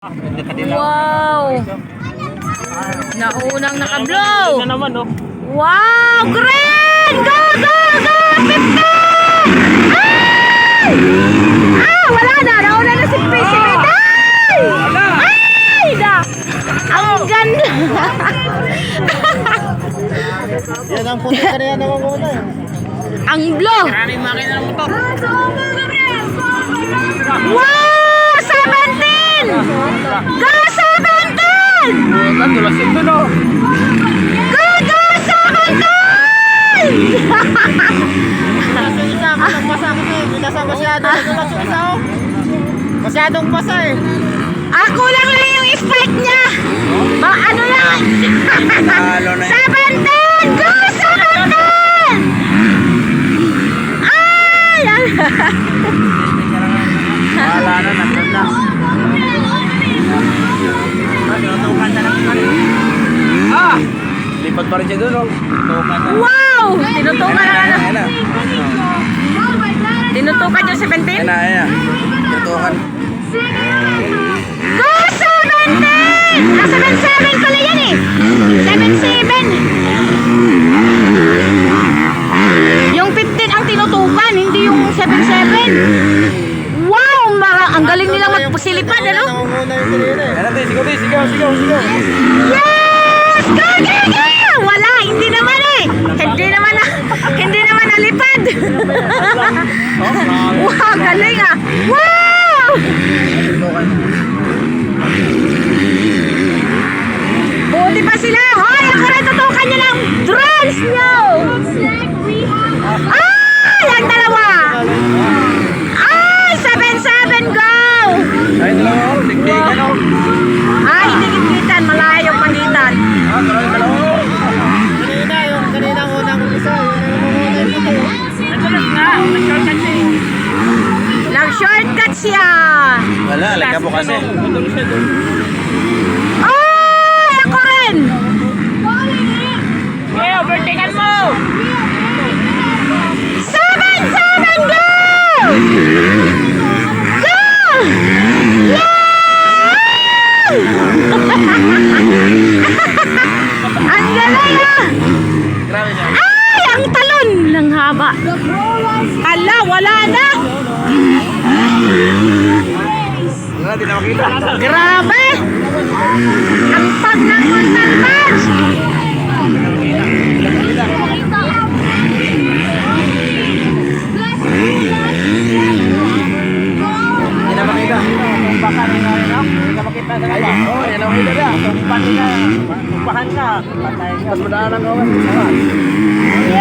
Wow! Naunang naka-blow! Na naman, oh. Wow! Green! Go! Go! Go! 50! Ay! Ah! Wala na! Nauna na si President! Ay! Ay! Da! Ang ganda! Yan ang puti ka na yan namamuna eh. Ang blow! Marami yung makina ng motor. Wow! 17! Go 17! Tulas ito, no? Go! Go 17! Isa, masyadong pasa kasi. Binasa masyado. Tulas yung isa, oh. Masyadong pasa eh. Ako lang yung spike niya! Ano lang? 17! Go 17! Ay! Wala na, nandun na. Tinutukan na lang pa rin. Ah! Lipat pa rin siya doon, oh. Tinutukan na. Wow! Tinutukan na ano? Ayan na. Tinutukan yung 17? Ayan na, ayan na. Tinutukan. Go 17! Ah, 77 pala yan eh! 77! Yung 15 ang tinutukan, hindi yung 77. Wow! Ang galing nilang magpasilipad, ano? Namamuna yung kanina eh. Ayan natin, sigaw, sigaw, sigaw, sigaw. Yes! Go, go, go! Wala, hindi naman eh! Hindi naman nalipad! Wow, galing ah! Wow! Buti pa sila! Hoy, ako rin tutukan nyo ng drones nyo! Ay! Ang dalawa! Ay! 7-7, go! Ay, dalawa, oh. Tigtigan, oh. Ay, hindi kitkitan. Malayo pagitan. Ah, dalawa. Kanina, yung kanina unang isa, yung namamuna yung puti, oh. Nagsulat nga, nag-shortcut siya eh. Nag-shortcut siya. Wala, alaga po kasi. Ay, ako rin. Okay, overtaken mo! 7-7, go! Go! Yeah! Ang galing ah! Grabe siya. Ay, ang talon ng haba. Hala, wala na. Wala, di na makita. Grabe! Ang pag ng Mortal Match! Hindi na makita. Tumbakan na rin, no? Hindi na makita na kaya. Oo, yan ang makita na. Tumbakan na. Tumbakan na. Patay ka. Mas madaan ang gawin. Yeah!